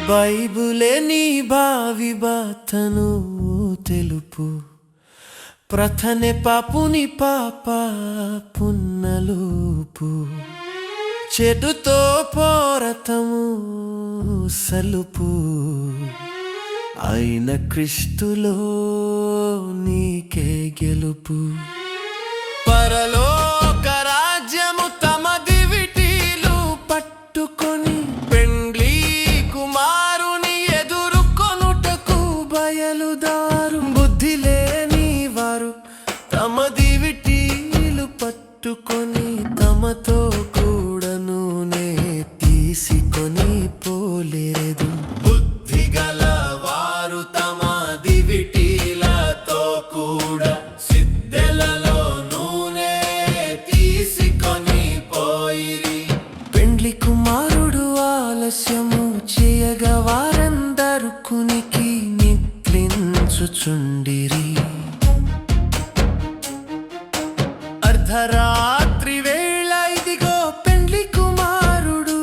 బైబులే నీ భావి బాతను తెలుపు ప్రథనే పాపుని పాప పున్నలుపు చెడుతో పోరతము సలుపు అయిన క్రీస్తులో నీకే గెలుపు పరలోక రాజ్యము తమ దివిటీలు పట్టుకొని పెండ్లి కుమారుని ఎదుర్కొనుటకు బయలుదారు బుద్ధి లేని వారు తమ దివిటీలు పట్టుకొని తమతో కూడా నూనె తీసుకొని పోలేదు బుద్ధి గల వారు తమ దివిటీలతో కూడా సిద్ధెలలో నూనె తీసుకొని పోయిరి పెండ్లి కుమారుడు ఆలస్యము చేయగా వారందరూ కునికి నిద్రించుచుండిరి అర్ధరాత్రి వేళ ఇదిగో పెండ్లి కుమారుడు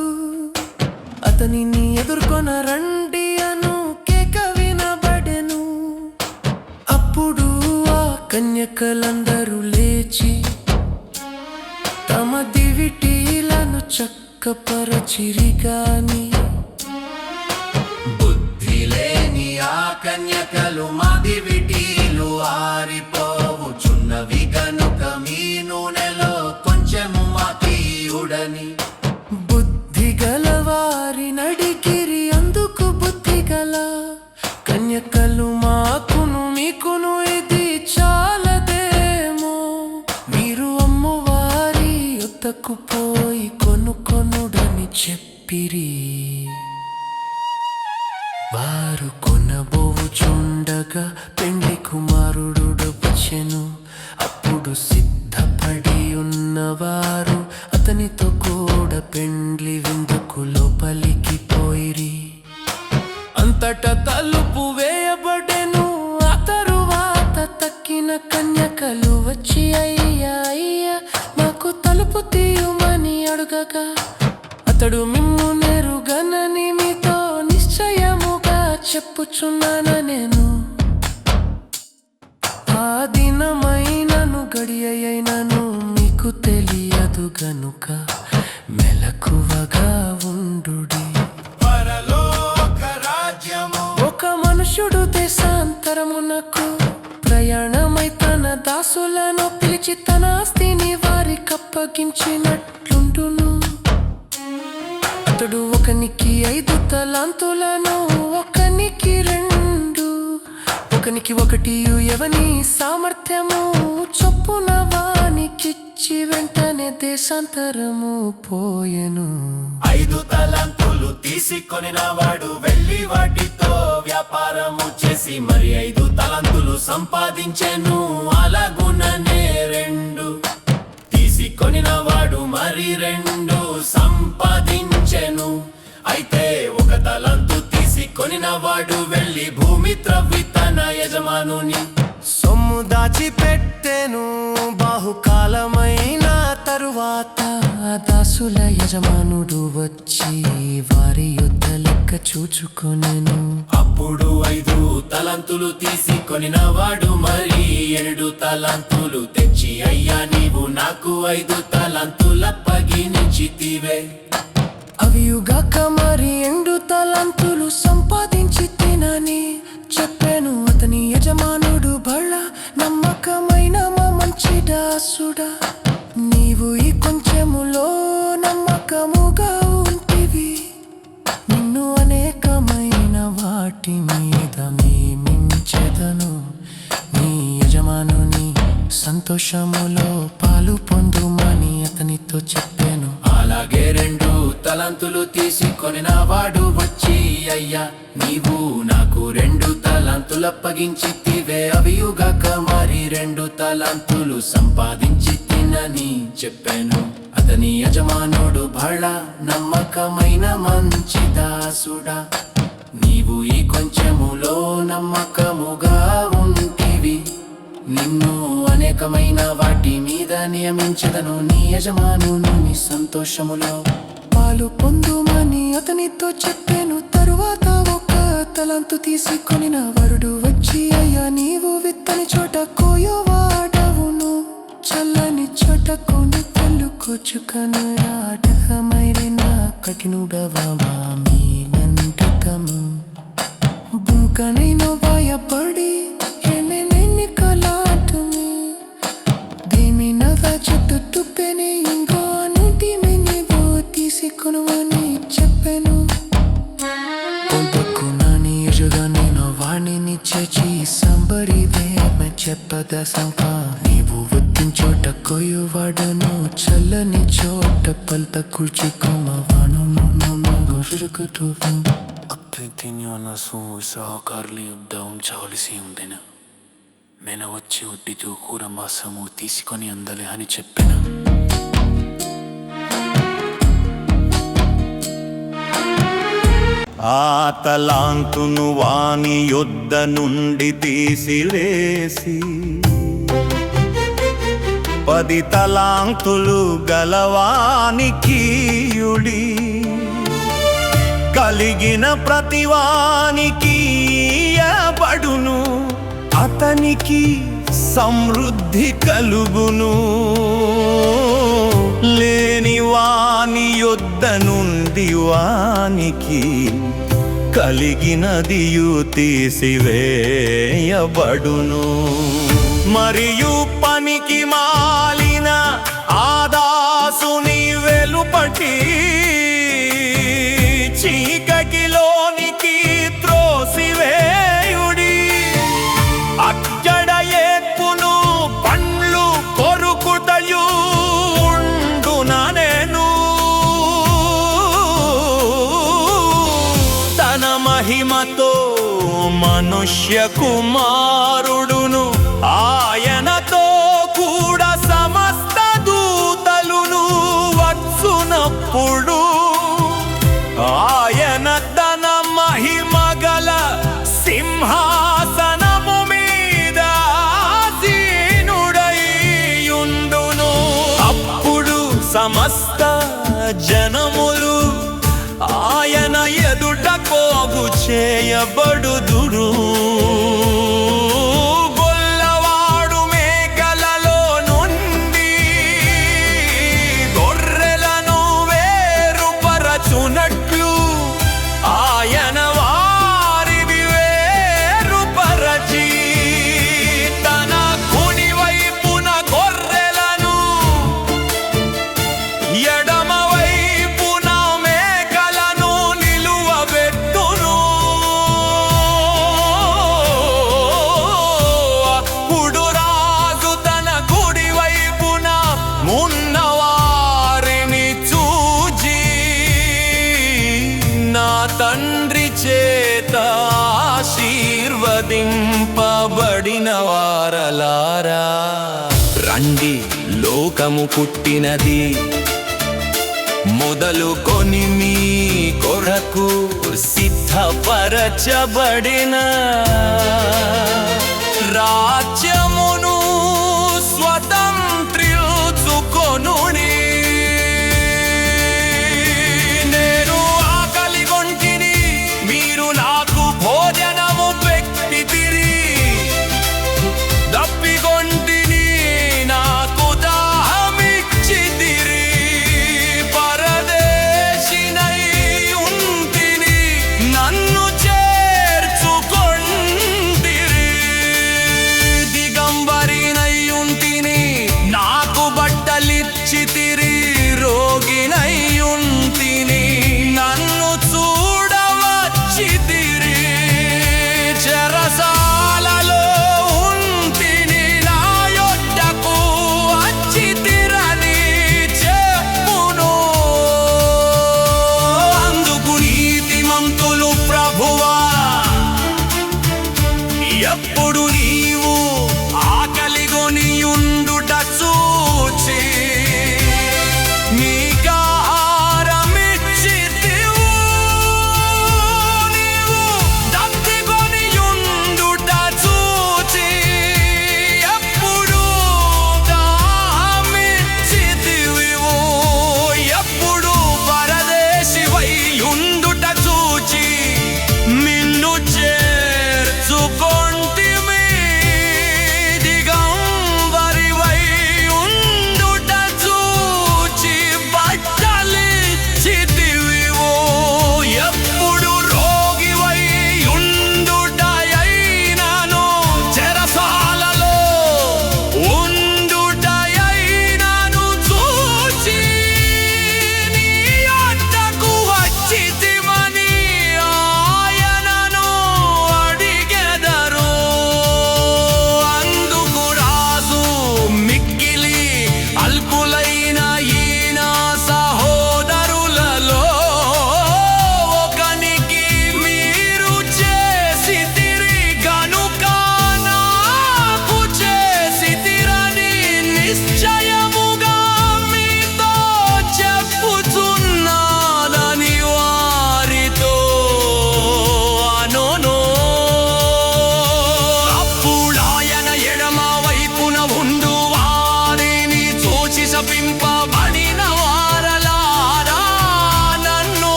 అతనిని ఎదుర్కొన రండి అను కేక వినబడెను అప్పుడు ఆ కన్యకలందరూ లేచి తమ దివిటీలను చక్కపరచిరి గాని బుద్ధి లేని ఆ కన్యకలు మా దివిటీలు ఆరిపోవుచున్నవి గనుక మీ నూనెలో కొంచెము మాకీయుడని బుద్ధి గలవారి నడిగిరి అందుకు బుద్ధి గల కన్యకలు మాకును మీకును ఇది చాలదేమో మీరు అమ్మవారి యొద్దకు పోయి కొనుకొనుడని చెప్పిరి వారు కొనబోవుచుండగా పెండ్లి కుమారుడు వచ్చెను అప్పుడు సిద్ధపడి ఉన్నవారు అతనితో కూడా పెండ్లి విందుకు లోపలికి పోయిరి అంతటా తలుపు వేయబడెను ఆ తరువాత తక్కిన కన్యకలు వచ్చి అయ్యా అయ్యా మాకు తలుపు తీయుమని అడుగగా అతడు మిమ్ము నెరుగనని మీతో నిశ్చయముగా చెప్పుచున్నాన నేను ఆ దినమైనను గడియైనను మీకు తెలియదు గనుక మెలకువగా ఉండుడి పరలోక రాజ్యము ఒక మనుషుడు దేశాంతరమునకు ప్రయాణమై తన దాసులను పిలిచి తన ఆస్తిని వారికప్పగించినట్లుండును అతడు ఒకనికి 5 తలాంతులను ఒకనికి 2 ఒకనికి 1 ఎవని సామర్థ్యము చొప్పున వానికిచ్చి వెంటనే దేశాంతరము పోయెను 5 తలాంతులు తీసుకొనిన వాడు వెళ్ళి వాటితో వ్యాపారము చేసి మరి 5 తలాంతులు సంపాదించెను అలాగుననే 2 తీసుకొనిన వాడు మరి 2 సంపాదించెను అయితే 1 తలాంతు తీసుకొనిన వాడు వెళ్ళి భూమి త్రవ్వి తన యజమానుని సొమ్ము దాచిపెట్టెను బాహుకాలమైన తరువాత దాసుల యజమానుడు వచ్చి వారి యొద్ద లెక్క చూచుకొనెను అప్పుడు 5 తలాంతులు తీసుకొనిన వాడు మరి 7 తలాంతులు తెచ్చి అయ్యా నీవు నాకు 5 తలాంతులప్పగించితివే అవియుగాక మరి 2 తలాంతులు సంపాదించి తినని చెప్పాను అతని యజమానుడు బళ్ళ నమ్మకమైన మా మంచి దాసుడా నీవు ఈ కొంచెములో నమ్మకముగా ఉంటివి నిన్ను అనేకమైన వాటి మీద నియమించెదను నీ యజమానుని సంతోషములో పాలు పొందుమని అతనితో చెప్పాను అలాగే 2 తలాంతులు తీసుకొనిన వాడు వచ్చి అయ్యా నీవు నాకు 2 తలాంతులప్పగించితివే అవియుగాక మరి 2 తలాంతులు సంపాదించి తినని చెప్పాను అతని యజమానుడు బహళ నమ్మకమైన మంచి దాసుడా నీవు ఈ కొంచెములో నమ్మకముగా ఉంటివి నిన్ను అనేకమైన వాటి మీద నియమించదను నీ యజమానును నీ సంతోషములో పాలు పొందుమని అతనితో చెప్పాను తరువాత తలంతు తీసుకొనిన వరుడు వచ్చి అయ్యా నీవు విత్తని చోట కోయవాడవును చల్లని చోట కొని పళ్ళు కూర్చుకను రాటమైన కఠినుడవా మీనంటకము బుంకనైన భయపడి ఎన్నికలాటమి దేమినగా చుట్టూ తుప్పెని ఇంకో నీటి మెనివో తీసుకొనువని చెప్పెను పొందకు నాని ఎజుగా నేను వాణిని చేచి సంబడిదే చెప్పద సంక నీవు వత్తిన చోట కోయవాడను చల్లని చోట పల్త కూర్చుకోమవాను సహకారులు యుద్ధం చావలసి ఉండెను మెన వచ్చి ఒడ్డితో కూర మాసము తీసుకొని అందలే అని చెప్పిన ఆ తలాంతును వాని యొద్ద నుండి తీసివేసి 10 తలాంతులు గలవానికియుడి కలిగిన ప్రతివానికి ఇయ్యబడును అతనికి సమృద్ధి కలుగును లేని వాని యొద్ద నుండి వానికి కలిగినదియు తీసివేయబడును మరియు పనికి మాలిన ఆదాసుని వెలుపటి చీకటిలోనికి త్రోసివేయుడి అక్కడ ఏర్పును పండ్లు కొరుకుటయు ఉండుననెను తన మహిమతో మనుష్య కుమారుడును ఆయనతో కూడా సమస్త దూతలును వచ్చునప్పుడు ఆయన తన మహిమ గల సింహాసనము మీద ఆసీనుడైయుండును అప్పుడు సమస్త జనములు ఆయన ఎదుట పోగు చేయబడుదురు గొల్లవాడు మేకలలో నుండి గొర్రెలను వేరుపరచునట్లు ఆయన వారిని వేరుపరచి తన కుడి వైపున గొర్రెలను ఎడమ వైపున మేకలను నిలువబెట్టును అప్పుడు రాజు తన కుడి వైపున ఉన్న వారిని చూచి నా తండ్రి చేత ఆశీర్వదింపబడిన వారలారా రండి లోకము పుట్టినది మొదలుకొని మీ కొరకు సిద్ధపరచబడిన